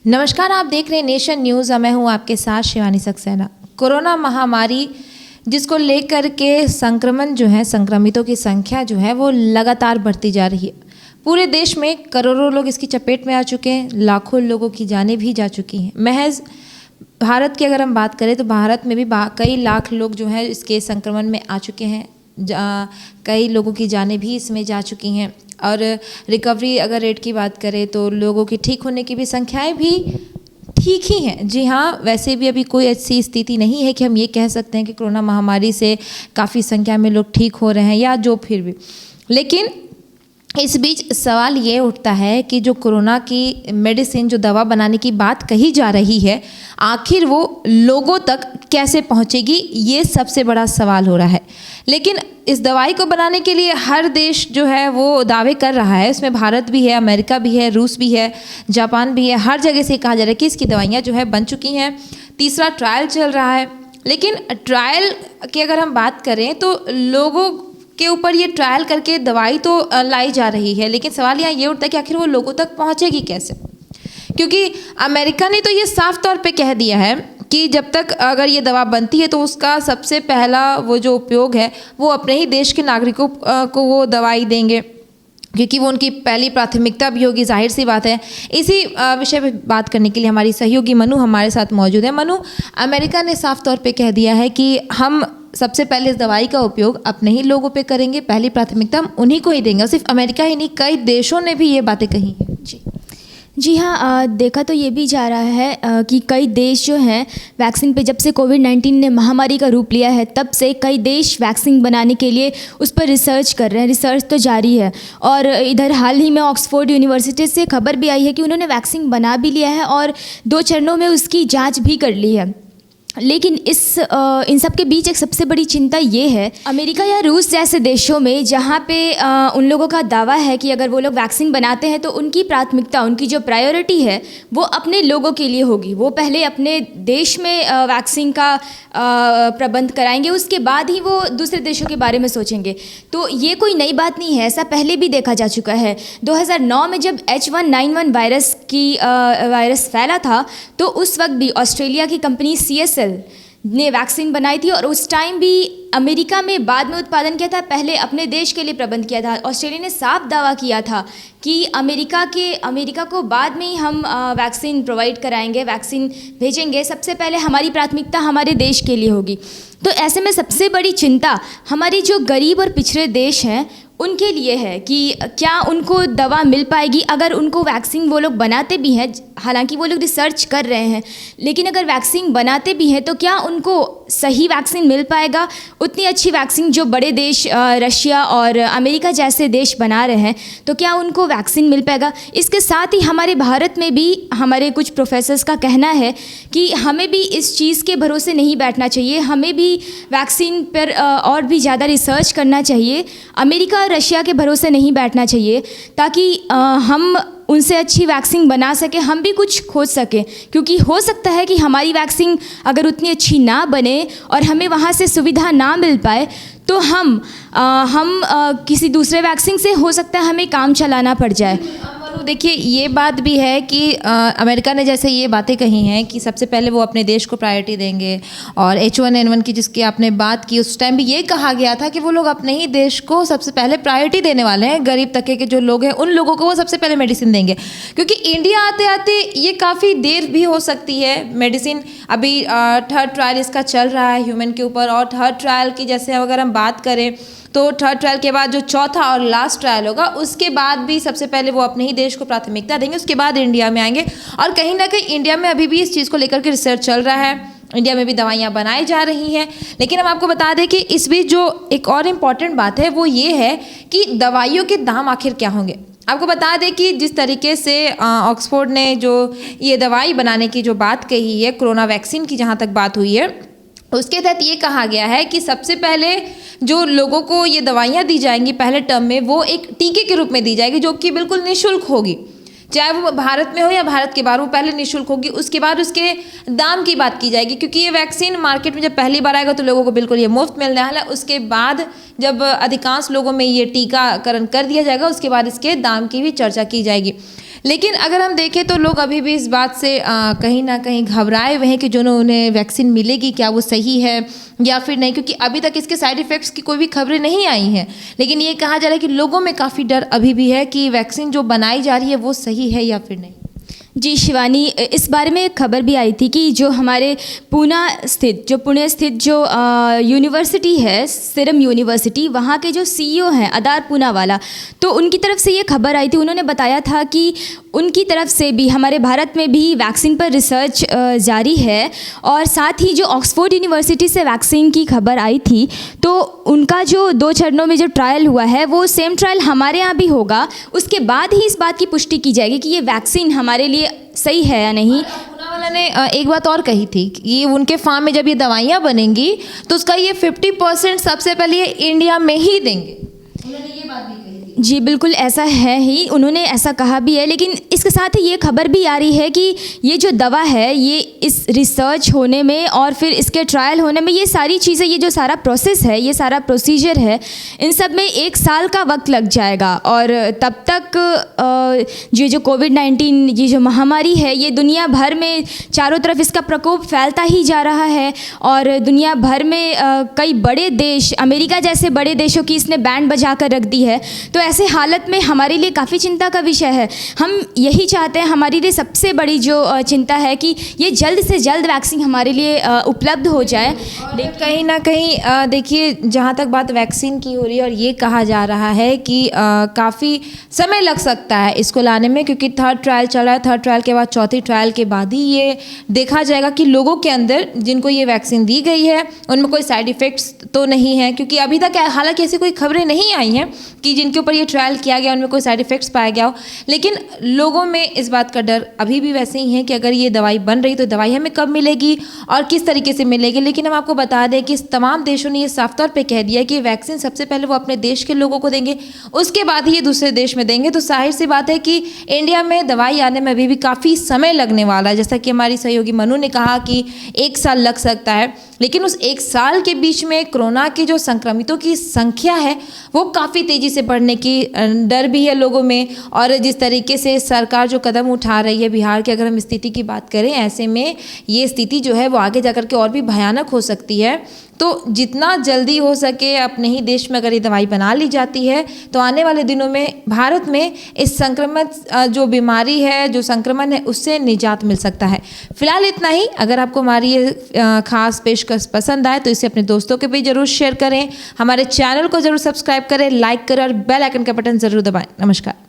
नमस्कार, आप देख रहे हैं नेशन न्यूज़। मैं हूं आपके साथ शिवानी सक्सेना। कोरोना महामारी जिसको लेकर के संक्रमण जो है, संक्रमितों की संख्या जो है वो लगातार बढ़ती जा रही है। पूरे देश में करोड़ों लोग इसकी चपेट में आ चुके हैं, लाखों लोगों की जानें भी जा चुकी हैं। महज भारत की अगर हम बात करें तो भारत में भी कई लाख लोग जो है इसके संक्रमण में आ चुके हैं। कई लोगों की जानें भी इसमें जा चुकी हैं और रिकवरी अगर रेट की बात करें तो लोगों की ठीक होने की भी संख्याएं भी ठीक ही हैं। जी हाँ, वैसे भी अभी कोई ऐसी स्थिति नहीं है कि हम ये कह सकते हैं कि कोरोना महामारी से काफ़ी संख्या में लोग ठीक हो रहे हैं या जो फिर भी। लेकिन इस बीच सवाल ये उठता है कि जो कोरोना की मेडिसिन, जो दवा बनाने की बात कही जा रही है, आखिर वो लोगों तक कैसे पहुंचेगी, ये सबसे बड़ा सवाल हो रहा है। लेकिन इस दवाई को बनाने के लिए हर देश जो है वो दावे कर रहा है। इसमें भारत भी है, अमेरिका भी है, रूस भी है, जापान भी है। हर जगह से कहा जा रहा है कि इसकी दवाइयाँ जो है बन चुकी हैं, तीसरा ट्रायल चल रहा है। लेकिन ट्रायल की अगर हम बात करें तो लोगों के ऊपर ये ट्रायल करके दवाई तो लाई जा रही है, लेकिन सवाल यहाँ ये उठता है कि आखिर वो लोगों तक पहुँचेगी कैसे। क्योंकि अमेरिका ने तो ये साफ तौर पे कह दिया है कि जब तक अगर ये दवा बनती है तो उसका सबसे पहला वो जो उपयोग है वो अपने ही देश के नागरिकों को वो दवाई देंगे, क्योंकि वो उनकी पहली प्राथमिकता भी होगी। जाहिर सी बात है। इसी विषय पे बात करने के लिए हमारी सहयोगी मनु हमारे साथ मौजूद है। मनु, अमेरिका ने साफ तौर पे कह दिया है कि हम सबसे पहले इस दवाई का उपयोग अपने ही लोगों पे करेंगे, पहली प्राथमिकता हम उन्हीं को ही देंगे। और सिर्फ अमेरिका ही नहीं, कई देशों ने भी ये बातें कही हैं। जी हाँ, देखा तो ये भी जा रहा है कि कई देश जो हैं वैक्सीन पे, जब से कोविड-19 ने महामारी का रूप लिया है तब से कई देश वैक्सीन बनाने के लिए उस पर रिसर्च कर रहे हैं। रिसर्च तो जारी है और इधर हाल ही में ऑक्सफोर्ड यूनिवर्सिटी से खबर भी आई है कि उन्होंने वैक्सीन बना भी लिया है और 2 चरणों में उसकी जाँच भी कर ली है। लेकिन इन सब के बीच एक सबसे बड़ी चिंता ये है, अमेरिका या रूस जैसे देशों में जहाँ पे उन लोगों का दावा है कि अगर वो लोग वैक्सीन बनाते हैं तो उनकी प्राथमिकता, उनकी जो प्रायोरिटी है वो अपने लोगों के लिए होगी। वो पहले अपने देश में वैक्सीन का प्रबंध कराएंगे, उसके बाद ही वो दूसरे देशों के बारे में सोचेंगे। तो ये कोई नई बात नहीं है, ऐसा पहले भी देखा जा चुका है। 2009 में जब H1N1 वायरस फैला था तो उस वक्त भी ऑस्ट्रेलिया की कंपनी CSL ने वैक्सीन बनाई थी और उस टाइम भी अमेरिका में बाद में उत्पादन किया था, पहले अपने देश के लिए प्रबंध किया था। ऑस्ट्रेलिया ने साफ दावा किया था कि अमेरिका को बाद में ही हम वैक्सीन प्रोवाइड कराएंगे, वैक्सीन भेजेंगे, सबसे पहले हमारी प्राथमिकता हमारे देश के लिए होगी। तो ऐसे में सबसे बड़ी चिंता हमारी जो गरीब और पिछड़े देश हैं उनके लिए है कि क्या उनको दवा मिल पाएगी। अगर उनको वैक्सीन वो लोग बनाते भी हैं, हालांकि वो लोग रिसर्च कर रहे हैं, लेकिन अगर वैक्सीन बनाते भी हैं तो क्या उनको सही वैक्सीन मिल पाएगा, उतनी अच्छी वैक्सीन जो बड़े देश रशिया और अमेरिका जैसे देश बना रहे हैं, तो क्या उनको वैक्सीन मिल पाएगा। इसके साथ ही हमारे भारत में भी हमारे कुछ प्रोफेसर्स का कहना है कि हमें भी इस चीज़ के भरोसे नहीं बैठना चाहिए, हमें भी वैक्सीन पर और भी ज़्यादा रिसर्च करना चाहिए, अमेरिका और रशिया के भरोसे नहीं बैठना चाहिए, ताकि हम उनसे अच्छी वैक्सीन बना सके, हम भी कुछ खोज सकें। क्योंकि हो सकता है कि हमारी वैक्सीन अगर उतनी अच्छी ना बने और हमें वहाँ से सुविधा ना मिल पाए तो हम किसी दूसरे वैक्सीन से हो सकता है हमें काम चलाना पड़ जाए। देखिए, ये बात भी है कि अमेरिका ने जैसे ये बातें कही हैं कि सबसे पहले वो अपने देश को प्रायोरिटी देंगे, और H1N1 की जिसकी आपने बात की उस टाइम भी ये कहा गया था कि वो लोग अपने ही देश को सबसे पहले प्रायोरिटी देने वाले हैं। गरीब तबके के जो लोग हैं उन लोगों को वो सबसे पहले मेडिसिन देंगे, क्योंकि इंडिया आते आते ये काफ़ी देर भी हो सकती है। मेडिसिन अभी 3rd ट्रायल इसका चल रहा है ह्यूमन के ऊपर, और 3rd ट्रायल की जैसे अगर हम बात करें तो 3rd ट्रायल के बाद जो 4था और लास्ट ट्रायल होगा उसके बाद भी सबसे पहले वो अपने ही देश को प्राथमिकता देंगे, उसके बाद इंडिया में आएंगे। और कहीं ना कहीं इंडिया में अभी भी इस चीज़ को लेकर के रिसर्च चल रहा है, इंडिया में भी दवाइयाँ बनाई जा रही हैं। लेकिन हम आपको बता दें कि इस बीच जो एक और इम्पॉर्टेंट बात है वो ये है कि दवाइयों के दाम आखिर क्या होंगे। आपको बता दें कि जिस तरीके से ऑक्सफोर्ड ने जो ये दवाई बनाने की जो बात कही है, कोरोना वैक्सीन की जहाँ तक बात हुई है, उसके तहत ये कहा गया है कि सबसे पहले जो लोगों को ये दवाइयाँ दी जाएंगी पहले टर्म में, वो एक टीके के रूप में दी जाएगी जो कि बिल्कुल निःशुल्क होगी। चाहे वो भारत में हो या भारत के बाहर, वो पहले निःशुल्क होगी। उसके बाद उसके दाम की बात की जाएगी, क्योंकि ये वैक्सीन मार्केट में जब पहली बार आएगा तो लोगों को बिल्कुल ये मुफ्त मिलने वाला है। उसके बाद जब अधिकांश लोगों में ये टीकाकरण कर दिया जाएगा, उसके बाद इसके दाम की भी चर्चा की जाएगी। लेकिन अगर हम देखें तो लोग अभी भी इस बात से कहीं ना कहीं घबराए हुए हैं कि जो उन्हें वैक्सीन मिलेगी क्या वो सही है या फिर नहीं, क्योंकि अभी तक इसके साइड इफ़ेक्ट्स की कोई भी खबरें नहीं आई हैं। लेकिन ये कहा जा रहा है कि लोगों में काफ़ी डर अभी भी है कि वैक्सीन जो बनाई जा रही है वो सही है या फिर नहीं। जी शिवानी, इस बारे में एक खबर भी आई थी कि जो हमारे पुणे स्थित जो यूनिवर्सिटी है, सीरम यूनिवर्सिटी, वहाँ के जो CEO हैं अदार पूनावाला, तो उनकी तरफ से ये खबर आई थी। उन्होंने बताया था कि उनकी तरफ से भी हमारे भारत में भी वैक्सीन पर रिसर्च जारी है। और साथ ही जो ऑक्सफोर्ड यूनिवर्सिटी से वैक्सीन की खबर आई थी, तो उनका जो 2 चरणों में जो ट्रायल हुआ है वो सेम ट्रायल हमारे यहाँ भी होगा। उसके बाद ही इस बात की पुष्टि की जाएगी कि ये वैक्सीन हमारे लिए सही है या नहीं। पूनावाला ने एक बात और कही थी कि ये उनके फार्म में जब ये दवाइयाँ बनेंगी तो उसका ये 50% सबसे पहले ये इंडिया में ही देंगे। उन्होंने ये बात भी कही थी। जी बिल्कुल ऐसा है ही, उन्होंने ऐसा कहा भी है। लेकिन इसके साथ ही ये खबर भी आ रही है कि ये जो दवा है, ये इस रिसर्च होने में और फिर इसके ट्रायल होने में, ये सारी चीज़ें, ये जो सारा प्रोसेस है, ये सारा प्रोसीजर है, इन सब में 1 साल का वक्त लग जाएगा। और तब तक ये जो कोविड-19 ये जो महामारी है, ये दुनिया भर में चारों तरफ इसका प्रकोप फैलता ही जा रहा है। और दुनिया भर में कई बड़े देश, अमेरिका जैसे बड़े देशों की इसने बैंड बजा कर रख दी है। तो ऐसे हालत में हमारे लिए काफ़ी चिंता का विषय है। हम यही चाहते हैं, हमारे लिए सबसे बड़ी जो चिंता है कि ये जल्द से जल्द वैक्सीन हमारे लिए उपलब्ध हो जाए। कहीं ना कहीं देखिए, जहाँ तक बात वैक्सीन की हो रही है और ये कहा जा रहा है कि काफ़ी समय लग सकता है इसको लाने में, क्योंकि 3rd ट्रायल चल रहा है। 3rd ट्रायल के बाद 4थी ट्रायल के बाद ही ये देखा जाएगा कि लोगों के अंदर जिनको ये वैक्सीन दी गई है उनमें कोई साइड इफ़ेक्ट्स तो नहीं है। क्योंकि अभी तक हालांकि ऐसी कोई खबरें नहीं आई हैं कि जिनके ऊपर ये ट्रायल किया गया उनमें कोई साइड इफ़ेक्ट्स पाया गया हो। लेकिन लोगों में इस बात का डर अभी भी वैसे ही है कि अगर ये दवाई बन रही तो दवाई हमें कब मिलेगी और किस तरीके से मिलेगी। लेकिन हम आपको बता दें कि तमाम देशों ने ये साफ तौर पे कह दिया कि वैक्सीन सबसे पहले वो अपने देश के लोगों को देंगे, उसके बाद ही ये दूसरे देश में देंगे। तो जाहिर सी बात है कि इंडिया में दवाई आने में अभी भी काफ़ी समय लगने वाला है। जैसा कि हमारी सहयोगी मनु ने कहा कि 1 साल लग सकता है। लेकिन उस 1 साल के बीच में कोरोना के जो संक्रमितों की संख्या है वो काफ़ी तेज़ी से बढ़ने की डर भी है लोगों में। और जिस तरीके से सरकार जो कदम उठा रही है बिहार की, अगर हम स्थिति की बात करें, ऐसे में ये स्थिति जो है वो आगे जाकर के और भी भयानक हो सकती है। तो जितना जल्दी हो सके अपने ही देश में अगर ये दवाई बना ली जाती है तो आने वाले दिनों में भारत में इस संक्रमित जो बीमारी है, जो संक्रमण है, उससे निजात मिल सकता है। फिलहाल इतना ही। अगर आपको हमारी ये खास पेशकश पसंद आए तो इसे अपने दोस्तों के भी जरूर शेयर करें। हमारे चैनल को जरूर सब्सक्राइब करें, लाइक करें और बेल आइकन का बटन ज़रूर दबाएं। नमस्कार।